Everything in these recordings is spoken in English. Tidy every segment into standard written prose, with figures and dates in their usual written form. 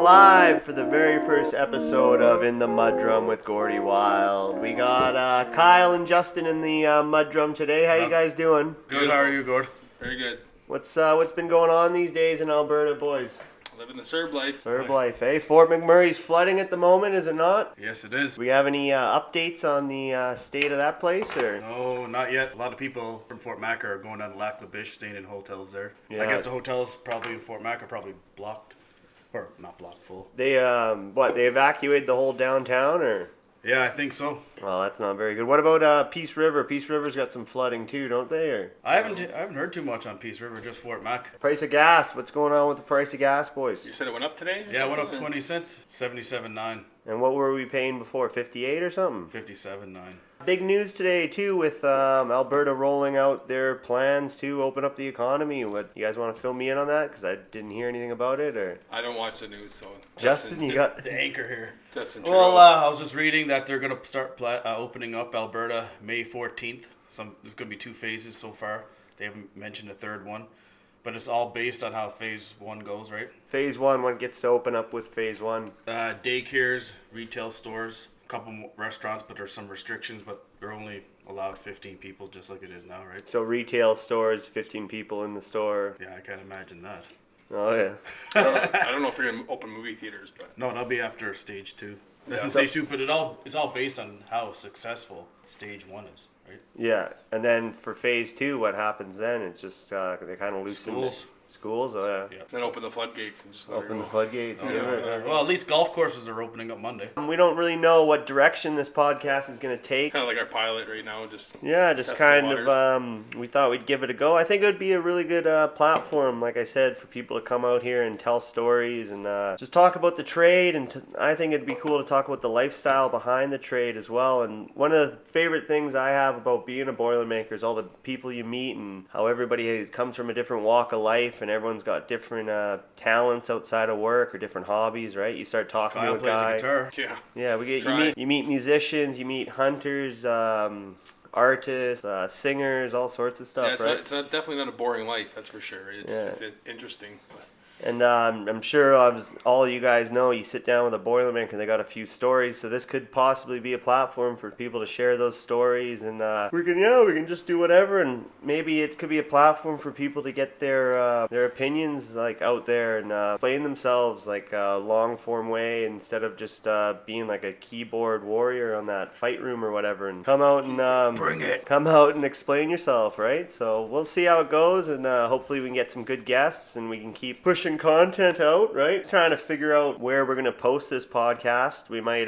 live for the very first episode of In the Mud Drum with Gordy Wild. We got Kyle and Justin in the Mud Drum today. How you guys doing? Good. How are you, Gord? Very good. What's been going on these days in Alberta, boys? Living the Serb life. Serb life, eh? Fort McMurray's flooding at the moment, is it not? Yes, it is. Do we have any updates on the state of that place, or? No, not yet. A lot of people from Fort Mac are going down to Lac La Biche, staying in hotels there. Yeah. I guess the hotels probably in Fort Mac are probably blocked. Or not blocked, full. They, they evacuated the whole downtown, or? Yeah, I think so. Well, that's not very good. What about Peace River? Peace River's got some flooding too, don't they? Or? I haven't heard too much on Peace River, just Fort Mac. Price of gas. What's going on with the price of gas, boys? You said it went up today? Yeah, it went up 20 cents, 77.9. And what were we paying before? 58 or something? 57.9. Big news today too, with Alberta rolling out their plans to open up the economy. What, you guys want to fill me in on that? Because I didn't hear anything about it, or? I don't watch the news, so. Justin, you got the anchor here. Justin. Well, I was just reading that they're gonna start opening up Alberta May 14th. There's gonna be 2 phases so far. They haven't mentioned a third one, but it's all based on how phase 1 goes, right? Phase 1. What gets to open up with phase 1? Daycares, retail stores, a couple more restaurants, but there's some restrictions, but they're only allowed 15 people, just like it is now, right? So retail stores, 15 people in the store. Yeah, I can't imagine that. Oh yeah. I don't know if you're gonna open movie theaters, but. No, that'll be after stage 2. That's Yeah. in stage 2, but it's all based on how successful stage 1 is, right? Yeah, and then for phase 2, what happens then? It's just they kind of loosen Schools, oh yeah. Then open the floodgates and just let Open her the go. floodgates. Oh, yeah. well, at least golf courses are opening up Monday. We don't really know what direction this podcast is going to take. Kind of like our pilot right now, just. Yeah, just test kind the of, we thought we'd give it a go. I think it would be a really good platform, like I said, for people to come out here and tell stories and just talk about the trade. And I think it'd be cool to talk about the lifestyle behind the trade as well. And one of the favorite things I have about being a Boilermaker is all the people you meet and how everybody comes from a different walk of life and everyone's got different talents outside of work or different hobbies, right? You start talking Kyle to a plays guy. a guitar. Yeah. Yeah, you meet musicians, you meet hunters, artists, singers, all sorts of stuff, Yeah, right? it's definitely not a boring life, that's for sure. It's interesting. And I'm sure all of you guys know, you sit down with a Boilermaker and they got a few stories, so this could possibly be a platform for people to share those stories, and we can just do whatever, and maybe it could be a platform for people to get their opinions like out there and explain themselves like a long form way instead of just being like a keyboard warrior on that fight room or whatever, and come out and Bring it. Come out and explain yourself, right? So we'll see how it goes, and hopefully we can get some good guests and we can keep pushing content out, right? Trying to figure out where we're going to post this podcast. We might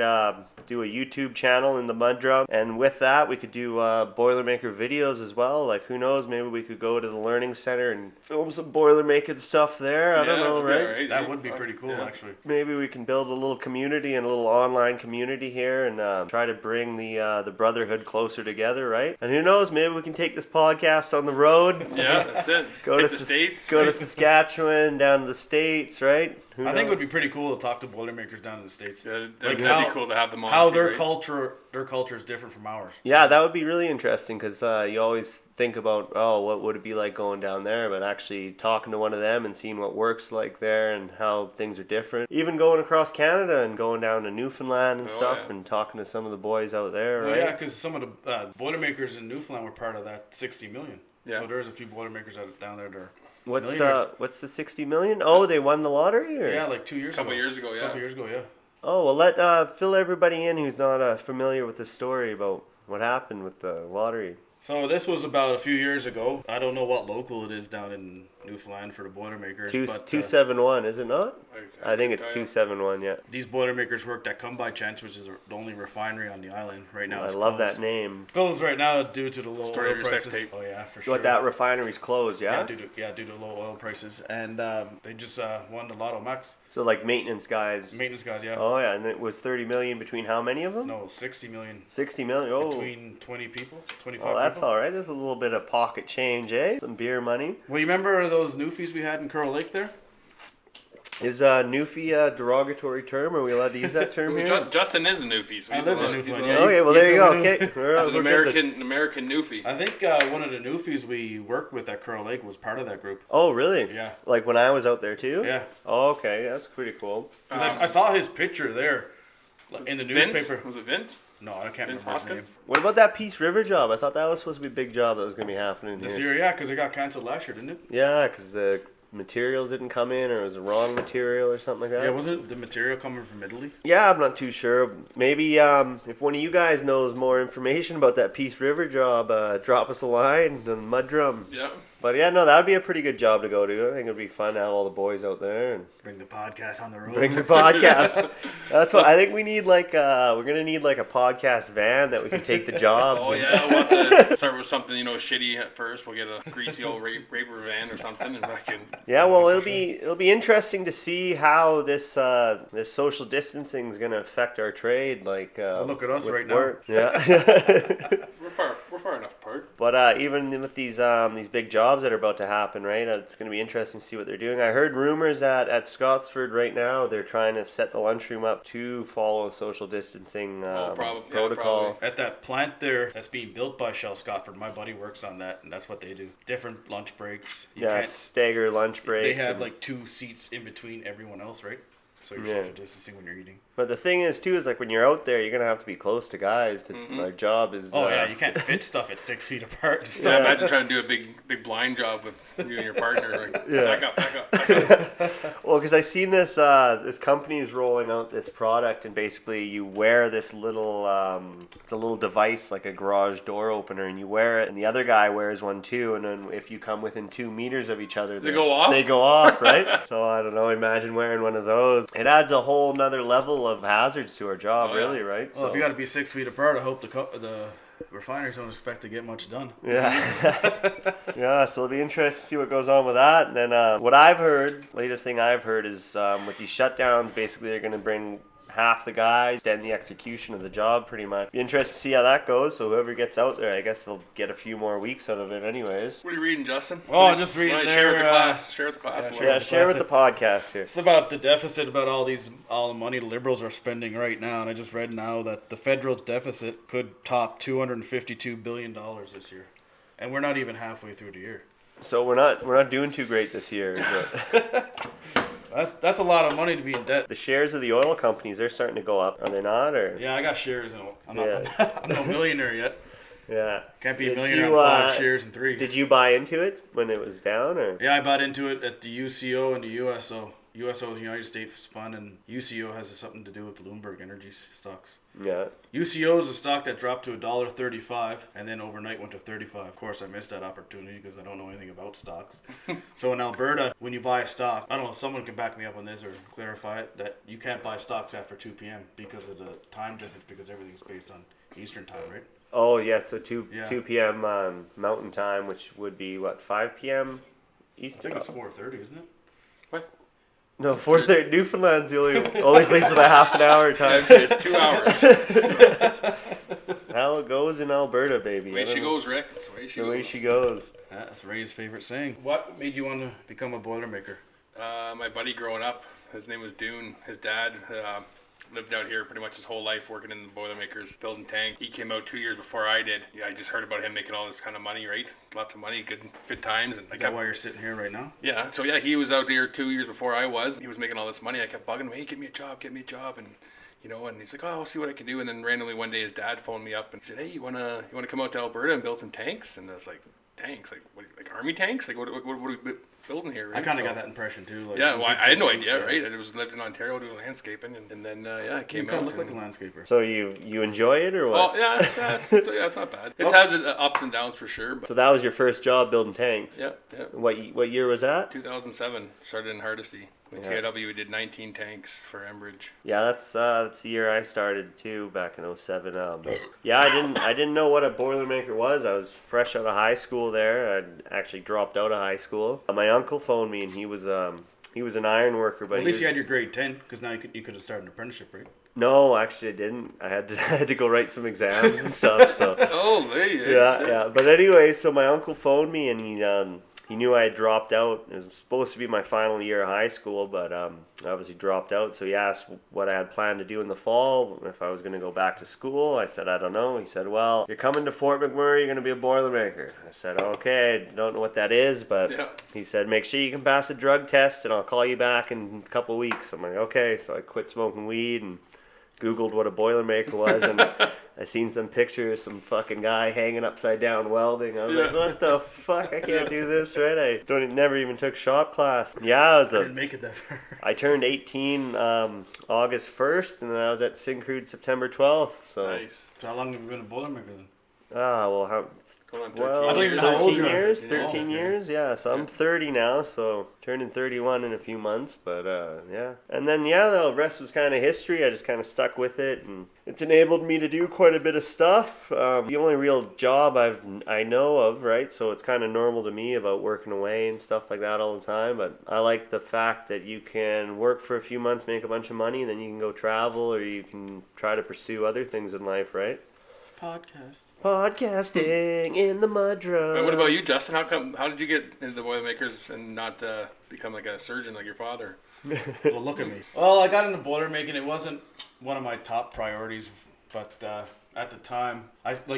do a YouTube channel in the Mud Drum, and with that we could do Boilermaker videos as well. Like, who knows, maybe we could go to the Learning Center and film some Boilermaker stuff there. I don't know, right? That would be pretty cool, actually. Maybe we can build a little community and a little online community here and try to bring the brotherhood closer together, right? And who knows, maybe we can take this podcast on the road. Yeah, that's it. Go Hit to the States. Go to Saskatchewan, down to the States, right? I think it would be pretty cool to talk to Boilermakers down in the States. Yeah, Like that'd be cool to have them on. How too, their right? culture is different from ours. Yeah, that would be really interesting because you always think about, oh, what would it be like going down there? But actually talking to one of them and seeing what works like there and how things are different. Even going across Canada and going down to Newfoundland and stuff and talking to some of the boys out there, right? Yeah, because some of the Boilermakers in Newfoundland were part of that 60 million. Yeah. So there's a few Boilermakers down there that are What's the 60 million? Oh, they won the lottery? Or? Yeah, like 2 years ago. A couple years ago, yeah. Oh, well, let fill everybody in who's not familiar with the story about what happened with the lottery. So this was about a few years ago. I don't know what local it is down in Newfoundland for the Boilermakers. 271, is it not? I think it's 271, yeah. These Boilermakers worked at Come By Chance, which is the only refinery on the island right now. I love that name. Closed right now due to the low Story oil of your sex prices. tape. Oh yeah, for sure. What, that refinery's closed, yeah? Yeah, due to low oil prices, and they just won the Lotto Max. So like maintenance guys. Maintenance guys, yeah. Oh yeah, and it was 30 million between how many of them? No, 60 million. 60 million. Oh. Between 20 people, 25 Oh, that's people. all right. There's a little bit of pocket change, eh? Some beer money. Well, you remember those newfies we had in Curl Lake there? Is Newfie a derogatory term? Are we allowed to use that term here? Justin is a Newfie. So I lived in Newfoundland. Okay, well there you go. Okay, He's an American Newfie. I think one of the Newfies we worked with at Curl Lake was part of that group. Oh, really? Yeah. Like when I was out there too? Yeah. Oh, okay, that's pretty cool. Because I saw his picture there in the newspaper. Was it Vince? No, I can't Vince remember his Hoskins? name. What about that Peace River job? I thought that was supposed to be a big job that was going to be happening This here. year, yeah, because it got canceled last year, didn't it? Yeah, because the materials didn't come in, or it was the wrong material or something like that. Yeah, wasn't the material coming from Italy? Yeah, I'm not too sure. Maybe if one of you guys knows more information about that Peace River job, drop us a line on the Mud Drum. Yeah. But yeah, no, that would be a pretty good job to go to. I think it'd be fun to have all the boys out there and Bring the podcast on the road. bring the podcast. That's what I think we need. Like, we're gonna need like a podcast van that we can take the jobs. Oh in. yeah, we'll have to start with something shitty at first. We'll get a greasy old raper van or something, and I can. Yeah, well, it'll be interesting to see how this this social distancing is gonna affect our trade. Like, look at us with right work. now. Yeah. We're far enough apart. But even with these big jobs that are about to happen, right? It's going to be interesting to see what they're doing. I heard rumors that at Scottsford right now they're trying to set the lunchroom up to follow social distancing protocol. At that plant there that's being built by Shell Scotford, my buddy works on that, and that's what they do. Different lunch breaks. You Yeah, can't- stagger lunch breaks. They have like 2 seats in between everyone else, right? So you're social distancing when you're eating. But the thing is too is like when you're out there, you're gonna have to be close to guys. My job is. Oh yeah, you can't fit stuff at 6 feet apart. So imagine trying to do a big blind job with you and your partner. Like, Yeah. back up. Well, because I seen this company is rolling out this product, and basically you wear this little it's a little device like a garage door opener, and you wear it, and the other guy wears one too, and then if you come within 2 meters of each other, They go off? They go off, right? So I don't know. Imagine wearing one of those. It adds a whole nother level of hazards to our job, really, right? Well, if you got to be 6 feet apart, I hope the refiners don't expect to get much done. Yeah. Yeah, so it'll be interesting to see what goes on with that. And then what I've heard, latest thing I've heard is with these shutdowns, basically they're going to bring half the guys, extend the execution of the job pretty much. Be interested to see how that goes. So whoever gets out there, I guess they'll get a few more weeks out of it anyways. What are you reading, Justin? Oh, I'm just reading Share there. with the class. Share with the class. Yeah, share with the podcast here. It's about the deficit, about all the money the Liberals are spending right now, and I just read now that the federal deficit could top $252 billion this year, and we're not even halfway through the year. So we're not doing too great this year, is it? That's a lot of money to be in debt. The shares of the oil companies, they're starting to go up, are they not? Or Yeah, I got shares in it. I'm no millionaire yet. yeah. Can't be a Did millionaire you, on 5 shares in 3. Did you buy into it when it was down, or? Yeah, I bought into it at the UCO and the USO. USO is the United States Fund, and UCO has something to do with Bloomberg Energy stocks. Yeah. UCO is a stock that dropped to $1.35 and then overnight went to 35. Of course, I missed that opportunity because I don't know anything about stocks. So in Alberta, when you buy a stock, I don't know if someone can back me up on this or clarify it, that you can't buy stocks after 2 p.m. because of the time difference, because everything's based on Eastern time, right? Oh yeah, so 2 Yeah. 2 p.m. Mountain Time, which would be what, 5 p.m. I Eastern? think it's 4:30, isn't it? What? No, 4:30. Newfoundland's the only place with a half an hour time. Yeah, 2 hours. How it goes in Alberta, baby. The way she goes, Rick. That's the way she The goes. way she goes. That's Ray's favorite saying. What made you want to become a Boilermaker? My buddy growing up, his name was Dune. His dad lived out here pretty much his whole life working in the Boilermakers, building tanks. He came out 2 years before I did. Yeah, I just heard about him making all this kind of money, right? Lots of money, good times. And Is that why you're sitting here right now? Yeah, so yeah, he was out there 2 years before I was. He was making all this money. I kept bugging him, hey, get me a job. And and he's like, oh, I'll see what I can do. And then randomly one day his dad phoned me up and said, hey, you wanna come out to Alberta and build some tanks? And I was like, tanks? Like what? Like army tanks? Like what are we building here? Right? I kind of got that impression too. Like, Yeah, well, I had no idea, right? I was lived in Ontario doing landscaping, and then I came You kind out. of look like a landscaper. So you enjoy it or what? Oh yeah, it's not bad. It's had its ups and downs for sure. But So that was your first job building tanks. yeah. What year was that? 2007 started in Hardisty. With Yeah. TIW, we did 19 tanks for Enbridge. Yeah, that's the year I started too, back in 07. Yeah, I didn't know what a Boilermaker was. I was fresh out of high school there. I'd actually dropped out of high school. My uncle phoned me, and he was an iron worker. But Well, at least you had your grade 10, because now you could have started an apprenticeship, right? No, actually I didn't. I had to go write some exams and stuff. So Oh, hey, yeah. But anyway, so my uncle phoned me, and he knew I had dropped out. It was supposed to be my final year of high school, but I obviously dropped out. So he asked what I had planned to do in the fall, if I was going to go back to school. I said, I don't know. He said, well, you're coming to Fort McMurray, you're going to be a Boilermaker. I said, okay, I don't know what that is, but he said, make sure you can pass the drug test and I'll call you back in a couple of weeks. I'm like, okay. So I quit smoking weed and Googled what a Boilermaker was, and I seen some pictures, some fucking guy hanging upside down welding. I was like, what the fuck? I can't do this, right? I never even took shop class. Yeah, I didn't make it that far. I turned 18 August 1st, and then I was at Syncrude September 12th. So. Nice. So how long have you been a Boilermaker then? Well, I don't even know how old you are. 13 years, yeah. So I'm 30 now, so turning 31 in a few months, but yeah. And then, the rest was kind of history. I just kind of stuck with it, and it's enabled me to do quite a bit of stuff. The only real job I know of, right? So it's kind of normal to me about working away and stuff like that all the time, but I like the fact that you can work for a few months, make a bunch of money, then you can go travel, or you can try to pursue other things in life, right? Podcasting in the mudroom. What about you, Justin? How did you get into the Boilermakers and not become like a surgeon like your father? Well, look at me. Well, I got into Boilermaking. It wasn't one of my top priorities, but at the time,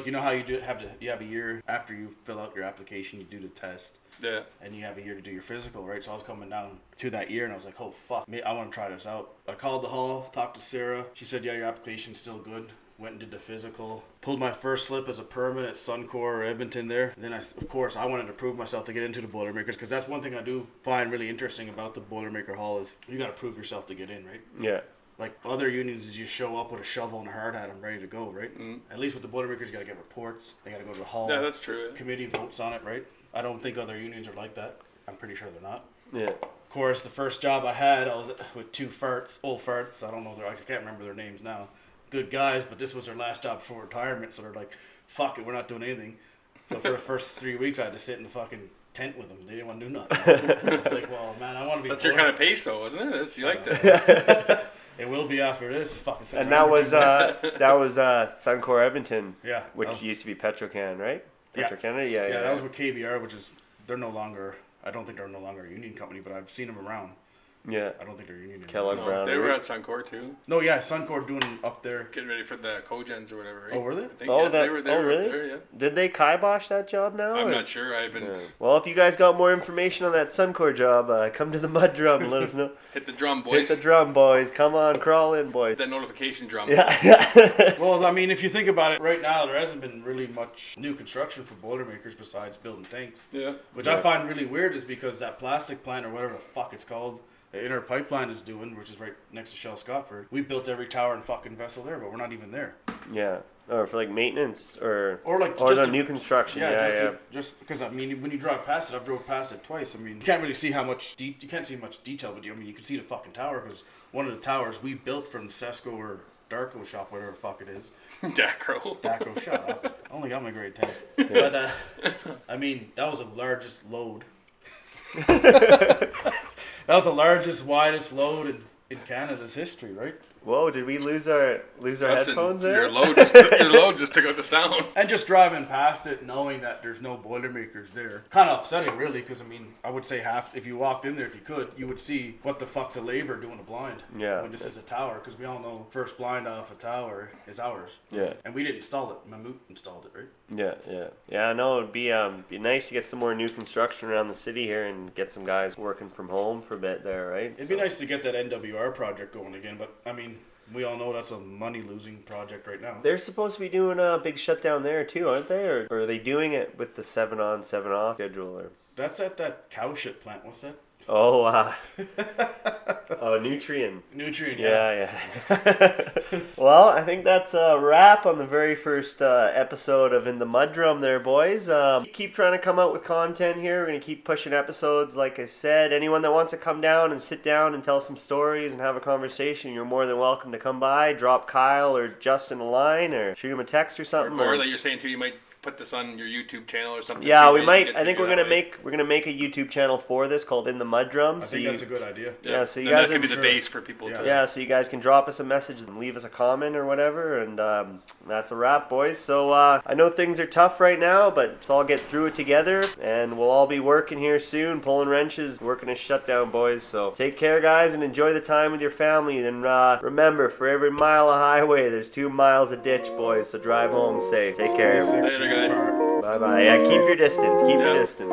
you know how you have a year after you fill out your application, you do the test. Yeah. And you have a year to do your physical, right? So I was coming down to that year, and I was like, oh, fuck, I want to try this out. I called the hall, talked to Sarah. She said, yeah, your application's still good. Went and did the physical. Pulled my first slip as a permit at Suncor or Edmonton there. And then, of course, I wanted to prove myself to get into the Boilermakers, because that's one thing I do find really interesting about the Boilermaker Hall is you got to prove yourself to get in, right? Yeah. Like other unions, is you show up with a shovel and a hard hat and ready to go, right? Mm. At least with the Boilermakers, you got to get reports. They got to go to the hall. Yeah, that's true. Yeah. Committee votes on it, right? I don't think other unions are like that. I'm pretty sure they're not. Yeah. Of course, the first job I had, I was with two old farts. I don't know, I can't remember their names now. Good guys, but this was their last job before retirement, so they're like, fuck it, we're not doing anything. So for the first 3 weeks, I had to sit in the fucking tent with them. They didn't want to do nothing. It's like, well, man, I want to be. That's your kind of pace, though, isn't it? You like that. It will be after this. Fucking. And that was Suncor Edmonton. Yeah. Which used to be Petrocan, right? Yeah. Petrocan, yeah. That was with KBR, which is they're no longer. I don't think they're no longer a union company, but I've seen them around. Yeah. I don't think they're union. Kellogg Brown. They were at Suncor too. No, yeah, Suncor doing up there. Getting ready for the cogens or whatever. Right? Oh, were they? I think, they were really? There, yeah. Did they kibosh that job now? I'm not sure. I haven't. Yeah. Well, if you guys got more information on that Suncor job, come to the mud drum and let us know. Hit the drum, boys. Hit the drum, boys. Come on, crawl in, boys. That notification drum. Yeah. Well, I mean, if you think about it, right now there hasn't been really much new construction for Boilermakers besides building tanks. Yeah. Which I find really weird is because that plastic plant or whatever the fuck it's called, the Inner Pipeline is doing, which is right next to Shell Scotford. We built every tower and fucking vessel there, but we're not even there. Yeah. Or for like maintenance or just new construction. Just because I mean, when you drive past it, I've drove past it twice. I mean, you can't really see how much you can't see much detail, but you can see the fucking tower because one of the towers we built from Sesco or Darko shop, whatever the fuck it is. Darko, shut up. I only got my grade 10. But I mean, that was the largest load. That was the largest, widest load in Canada's history, right? Whoa, did we lose our headphones there? Your load just took out the sound. And just driving past it, knowing that there's no Boilermakers there. Kind of upsetting, really, because, I mean, I would say if you walked in there, if you could, you would see what the fuck's a labor doing a blind. Yeah. When this is a tower, because we all know first blind off a tower is ours. Yeah. And we didn't install it. Mammut installed it, right? Yeah, I know it'd be nice to get some more new construction around the city here and get some guys working from home for a bit there, right? It'd be nice to get that NWR project going again, but, I mean, we all know that's a money-losing project right now. They're supposed to be doing a big shutdown there too, aren't they? Or are they doing it with the 7-on, 7-off schedule? Or? That's at that cow shit plant. What's that? Oh, Nutrien. Nutrien, yeah. Well, I think that's a wrap on the very first episode of In the Mudroom there, boys. Keep trying to come out with content here. We're going to keep pushing episodes, like I said. Anyone that wants to come down and sit down and tell some stories and have a conversation, you're more than welcome to come by. Drop Kyle or Justin a line or shoot him a text or something. Or that you're saying too, you might put this on your YouTube channel or something. Yeah, too, we and might. get I to think do we're it gonna that way. make a YouTube channel for this called In the Mud Drum. I think that's a good idea. Yeah, so you and guys that can be can- the base for people Yeah. to. Yeah, so you guys can drop us a message and leave us a comment or whatever, and that's a wrap, boys. So I know things are tough right now, but let's all get through it together, and we'll all be working here soon, pulling wrenches, working a shutdown, boys. So take care, guys, and enjoy the time with your family. And remember, for every mile of highway, there's 2 miles of ditch, boys. So drive home safe. Take care. Stay 6 Later, feet guys. apart. Bye bye. Yeah, keep your distance. Keep your Yeah. distance.